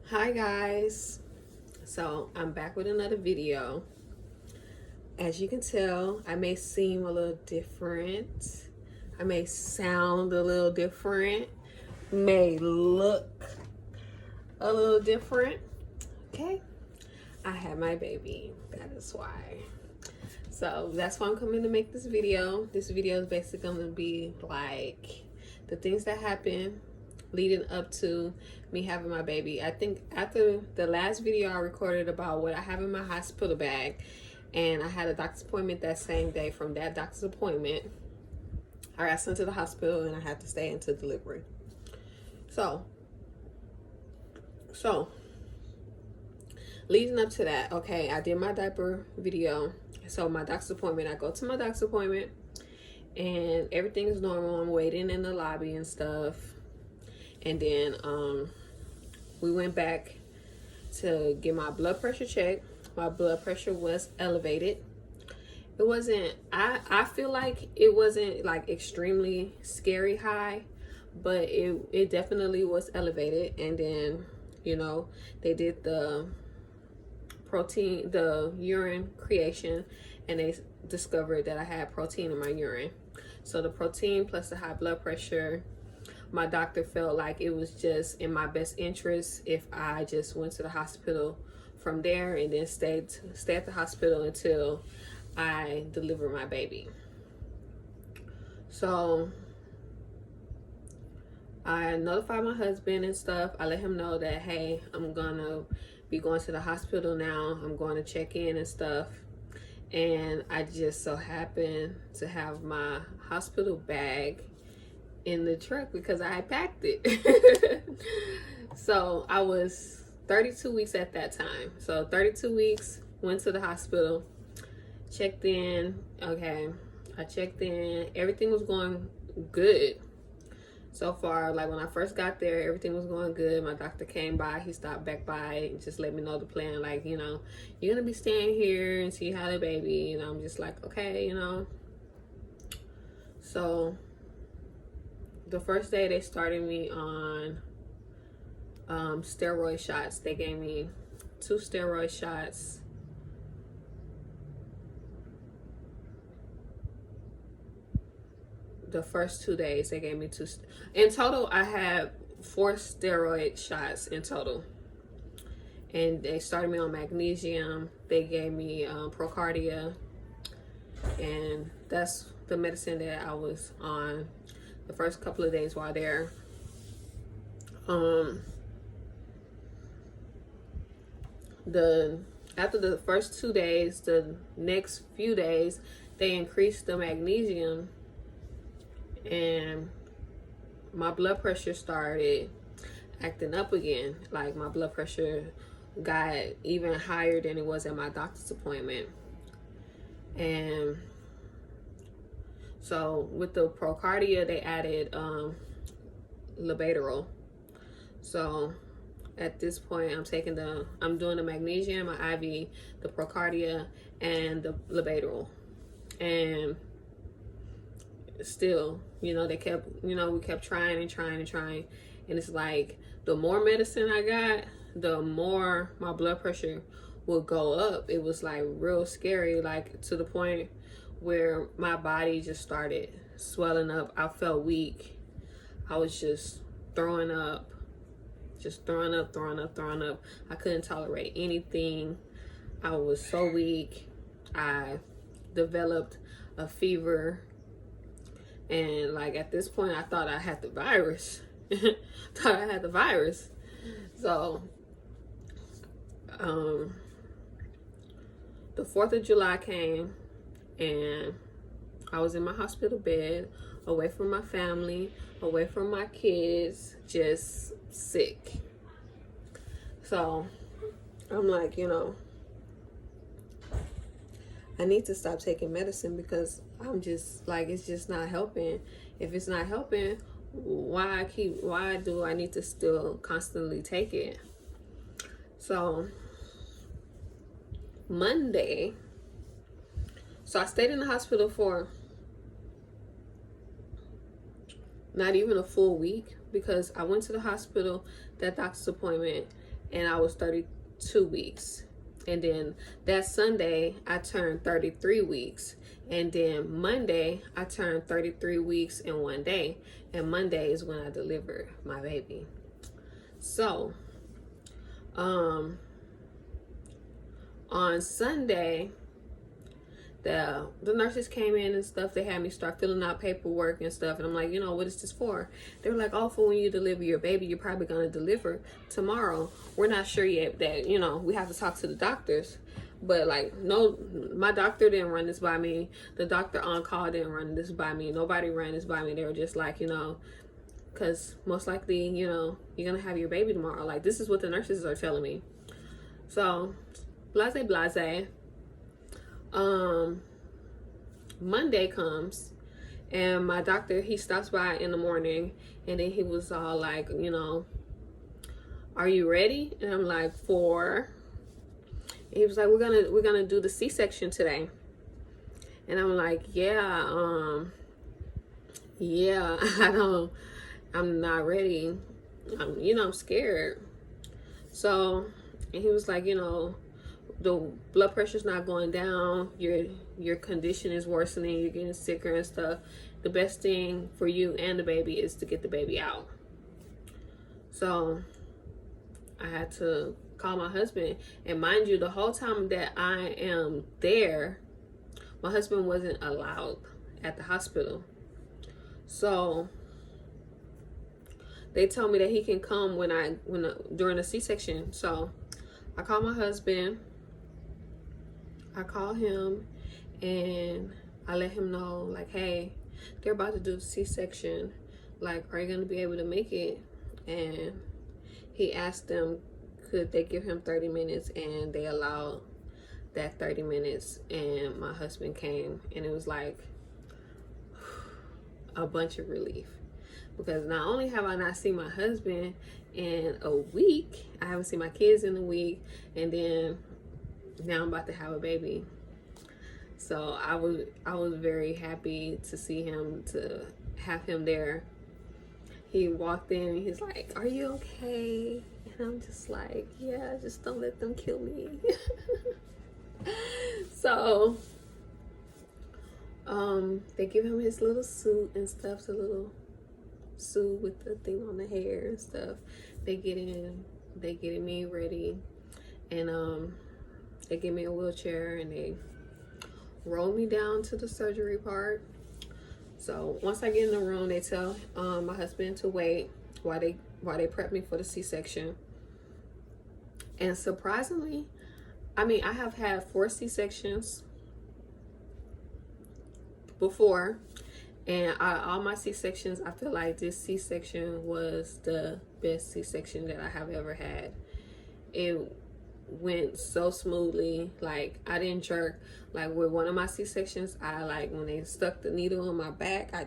Hi guys, so I'm back with another video. As you can tell, I may seem a little different, I may sound a little different, may look a little different. Okay, I had my baby, that is why. So that's why I'm coming to make this video. This video is basically going to be like the things that happen leading up to me having my baby. I think after the last video I recorded about what I have in my hospital bag, and I had a doctor's appointment that same day. From that doctor's appointment, I got sent to the hospital and I had to stay into delivery. So leading up to that, okay, I did my diaper video. So my doctor's appointment, I go to my doctor's appointment and everything is normal. I'm waiting in the lobby and stuff. And then we went back to get my blood pressure checked. My blood pressure was elevated. It wasn't, I feel like it wasn't like extremely scary high, but it definitely was elevated. And then, you know, they did the protein, the urine creation, and they discovered that I had protein in my urine. So the protein plus the high blood pressure, my doctor felt like it was just in my best interest if I just went to the hospital from there and then stay at the hospital until I deliver my baby. So I notified my husband and stuff. I let him know that, hey, I'm gonna be going to the hospital now. I'm going to check in and stuff. And I just so happened to have my hospital bag in the truck because I had packed it. So I was 32 weeks at that time. So 32 weeks, went to the hospital, checked in. Okay, I checked in. Everything was going good so far. Like when I first got there, everything was going good. My doctor came by, he stopped back by and just let me know the plan. Like, you know, you're gonna be staying here and see how the baby, and I'm just like, okay, you know. So the first day they started me on steroid shots. They gave me 2 steroid shots. The first 2 days they gave me 2. In total, I had 4 steroid shots in total. And they started me on magnesium. They gave me Procardia, and that's the medicine that I was on the first couple of days while there. After the first 2 days, the next few days, they increased the magnesium, and my blood pressure started acting up again. Like my blood pressure got even higher than it was at my doctor's appointment. And so with the Procardia, they added Labetalol. So at this point, I'm doing the magnesium, my IV, the Procardia, and the Labetalol. And still, you know, we kept trying and trying and trying. And it's like, the more medicine I got, the more my blood pressure would go up. It was like real scary, like to the point where my body just started swelling up. I felt weak. I was just throwing up. Throwing up. I couldn't tolerate anything. I was so weak. I developed a fever. And like at this point, I thought I had the virus. So, the 4th of July came and I was in my hospital bed, away from my family, away from my kids, just sick. So I'm like, you know, I need to stop taking medicine because I'm just like, it's just not helping. If it's not helping, why do I need to still constantly take it? So Monday, so I stayed in the hospital for not even a full week, because I went to the hospital, that doctor's appointment, and I was 32 weeks. And then that Sunday, I turned 33 weeks. And then Monday, I turned 33 weeks in one day. And Monday is when I delivered my baby. So, on Sunday, the nurses came in and stuff. They had me start filling out paperwork and stuff. And I'm like, what is this for? They were like, oh, for when you deliver your baby, you're probably going to deliver tomorrow. We're not sure yet that, we have to talk to the doctors. But like, no, my doctor didn't run this by me. The doctor on call didn't run this by me. Nobody ran this by me. They were just like, because most likely, you're going to have your baby tomorrow. Like, this is what the nurses are telling me. So, blase. Monday comes, and my doctor, he stops by in the morning, and then he was all like, are you ready? And I'm like, for? And he was like, we're gonna do the C-section today. And I'm like, yeah, I'm not ready. I'm scared. So, and he was like, the blood pressure's not going down, your condition is worsening, you're getting sicker and stuff. The best thing for you and the baby is to get the baby out. So I had to call my husband, and mind you, the whole time that I am there, my husband wasn't allowed at the hospital. So they told me that he can come during the C-section. So I called my husband. I called him and I let him know, like, hey, they're about to do the C-section. Like, are you going to be able to make it? And he asked them, could they give him 30 minutes? And they allowed that 30 minutes. And my husband came, and it was like a bunch of relief. Because not only have I not seen my husband in a week, I haven't seen my kids in a week, and then now I'm about to have a baby. So I was very happy to see him, to have him there. He walked in and he's like, are you okay? And I'm just like, yeah, just don't let them kill me. So they give him his little suit and stuff, the little suit with the thing on the hair and stuff. They getting me ready, and they give me a wheelchair and they roll me down to the surgery part. So once I get in the room, they tell my husband to wait while they prep me for the C-section. And surprisingly, I have had 4 C-sections before, and out of all my C-sections, I feel like this C-section was the best C-section that I have ever had. It went so smoothly. Like, I didn't jerk. Like, with one of my C-sections, when they stuck the needle in my back, I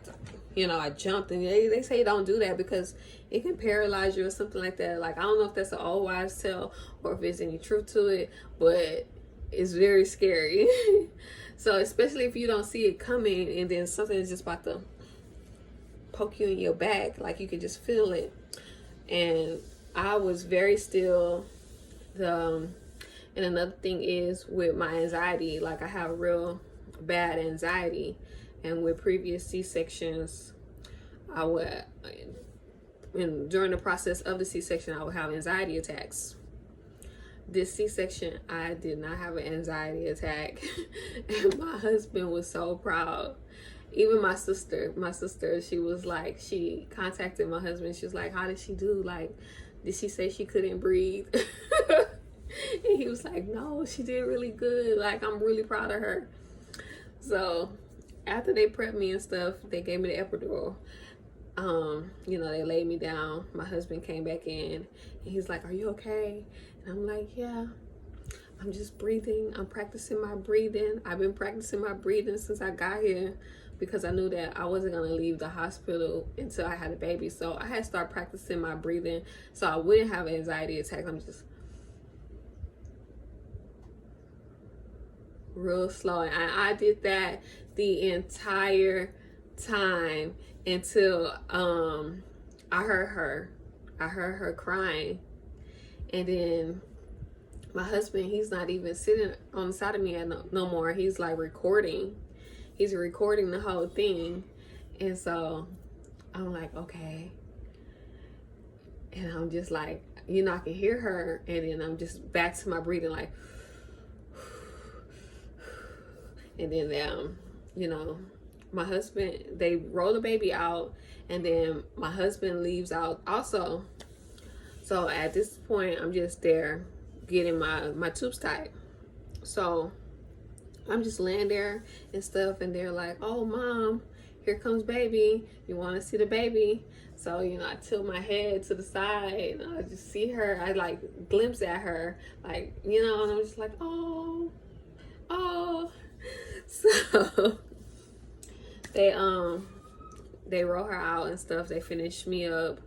jumped, and they say don't do that because it can paralyze you or something like that. Like, I don't know if that's an old wives' tale or if there's any truth to it, but it's very scary. So especially if you don't see it coming, and then something is just about to poke you in your back, like you can just feel it. And I was very still. And another thing is with my anxiety, like I have real bad anxiety, and with previous C-sections, during the process of the C-section, I would have anxiety attacks. This C-section, I did not have an anxiety attack. And my husband was so proud. Even my sister, she was like, she contacted my husband. She was like, how did she do? Like, did she say she couldn't breathe? And he was like, no, she did really good. Like, I'm really proud of her. So after they prepped me and stuff, they gave me the epidural. They laid me down. My husband came back in, and he's like, are you okay? And I'm like, yeah, I'm just breathing. I'm practicing my breathing. I've been practicing my breathing since I got here, because I knew that I wasn't going to leave the hospital until I had a baby. So I had to start practicing my breathing so I wouldn't have an anxiety attack. I'm just real slow. And I did that the entire time until I heard her crying. And then my husband, he's not even sitting on the side of me no more. He's like recording. He's recording the whole thing. And so I'm like, okay. And I'm just like, I can hear her. And then I'm just back to my breathing, like, and then, my husband, they roll the baby out. And then my husband leaves out also. So at this point, I'm just there getting my tubes tied. So I'm just laying there and stuff, and they're like, oh, Mom, here comes baby. You want to see the baby? So, I tilt my head to the side, and I just see her. I like glimpse at her, like, and I'm just like, oh. So they roll her out and stuff. They finish me up,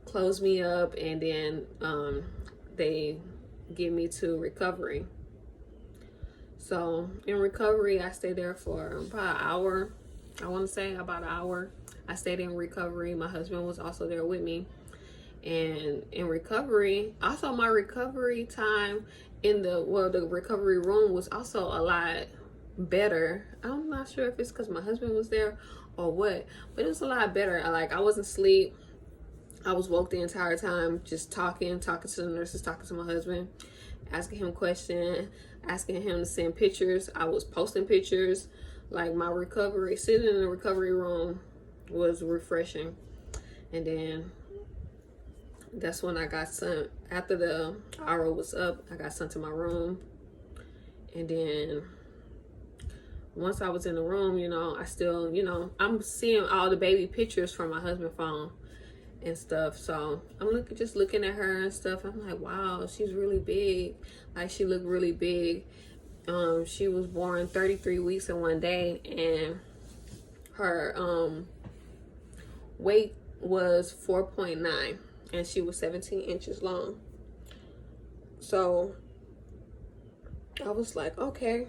close me up, and then they get me to recovery. So in recovery, I stayed there for about an hour. I want to say about an hour. I stayed in recovery. My husband was also there with me. And in recovery, also my recovery time in the recovery room was also a lot better. I'm not sure if it's because my husband was there or what, but it was a lot better. I wasn't asleep. I was woke the entire time, just talking to the nurses, talking to my husband, asking him questions, asking him to send pictures. I was posting pictures. Like, my recovery, sitting in the recovery room was refreshing. And then that's when I got sent, after the hour was up, I got sent to my room. And then once I was in the room, I still, I'm seeing all the baby pictures from my husband's phone and stuff. So I'm just looking at her and stuff. I'm like, wow, she's really big. Like, she looked really big. She was born 33 weeks in one day, and her weight was 4.9, and she was 17 inches long. So I was like, okay,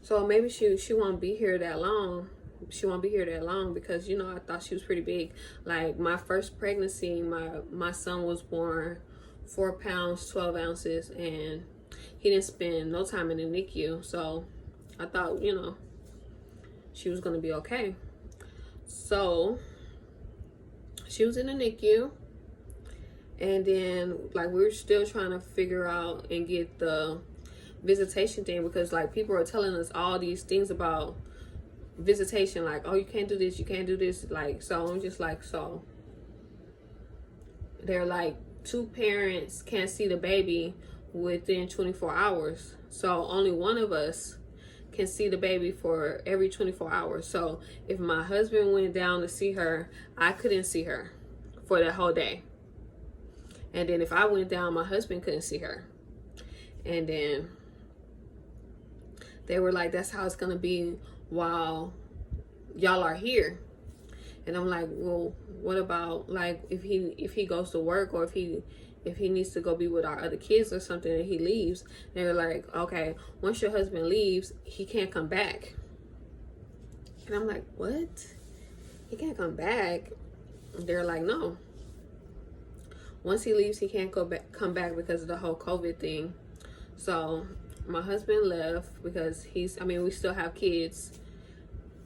so maybe she won't be here that long. She won't be here that long because, I thought she was pretty big. Like, my first pregnancy, my son was born 4 pounds 12 ounces, and he didn't spend no time in the NICU. So I thought, she was gonna be okay. So she was in the NICU, and then we were still trying to figure out and get the visitation thing, because people are telling us all these things about visitation, like, oh, you can't do this, you can't do this. So I'm just like, so they're like, 2 parents can't see the baby within 24 hours. So only one of us can see the baby for every 24 hours. So if my husband went down to see her, I couldn't see her for that whole day. And then if I went down, my husband couldn't see her. And then they were like, that's how it's gonna be while y'all are here. And I'm like, well, what about if he goes to work, or if he needs to go be with our other kids or something, and he leaves? They're like, okay, once your husband leaves, he can't come back. And I'm like, what? He can't come back? They're like, no. Once he leaves, he can't come back because of the whole COVID thing. So my husband left because we still have kids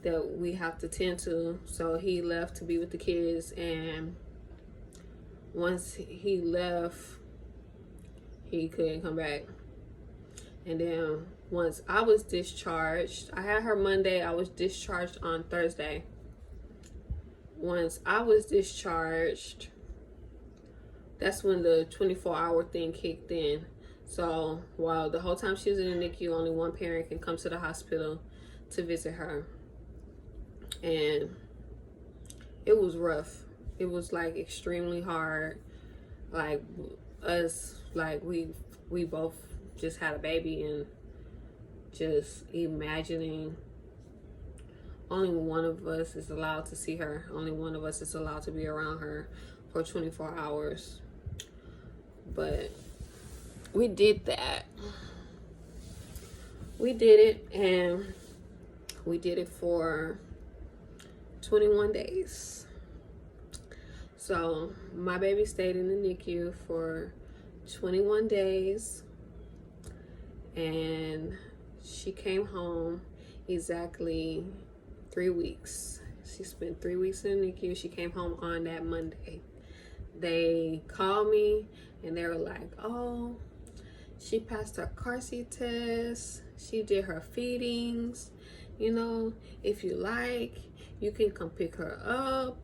that we have to tend to. So he left to be with the kids, and once he left, he couldn't come back. And then once I was discharged, I had her Monday, I was discharged on Thursday. Once I was discharged, that's when the 24-hour thing kicked in. So while the whole time she was in the NICU, only one parent can come to the hospital to visit her. And it was rough. It was extremely hard. We both just had a baby, and just imagining only one of us is allowed to see her. Only one of us is allowed to be around her for 24 hours. But we did that. We did it, and we did it for 21 days. So my baby stayed in the NICU for 21 days, and she came home exactly 3 weeks. She spent 3 weeks in the NICU. She came home on that Monday. They called me and they were like, oh, she passed her car seat test. She did her feedings. You know, if you like, you can come pick her up.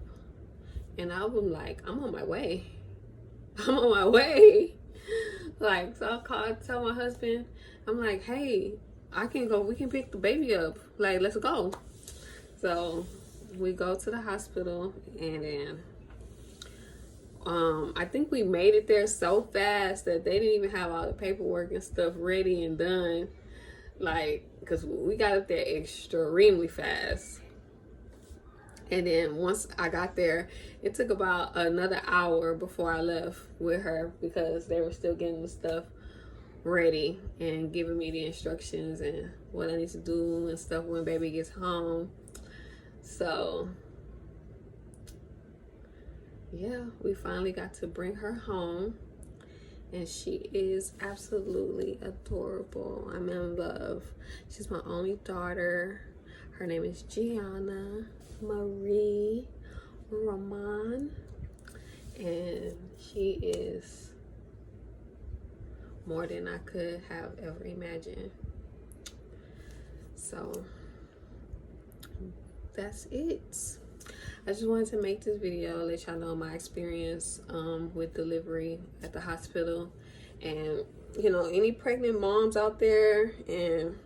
And I was like, I'm on my way. I'm on my way. Like, so I called, tell my husband, I'm like, hey, I can go, we can pick the baby up. Like, let's go. So we go to the hospital, and then I think we made it there so fast that they didn't even have all the paperwork and stuff ready and done. Like, because we got up there extremely fast. And then once I got there, it took about another hour before I left with her, because they were still getting the stuff ready and giving me the instructions and what I need to do and stuff when baby gets home. So yeah, we finally got to bring her home, and she is absolutely adorable. I'm in love. She's my only daughter. Her name is Csection Roman, and she is more than I could have ever imagined. So that's it. I just wanted to make this video, let y'all know my experience with delivery at the hospital. And you know, any pregnant moms out there and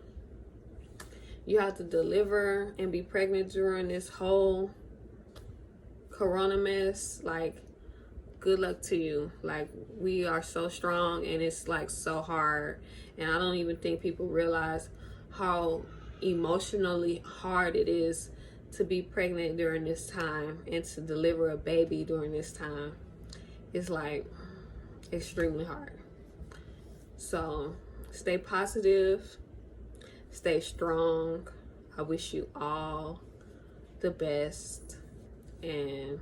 you have to deliver and be pregnant during this whole corona mess, like, good luck to you. Like, we are so strong, and it's like so hard, and I don't even think people realize how emotionally hard it is to be pregnant during this time and to deliver a baby during this time. It's like extremely hard. So stay positive, stay strong. I wish you all the best. And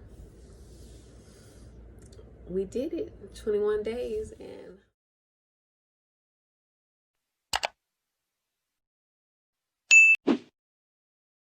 we did it. 21 days, and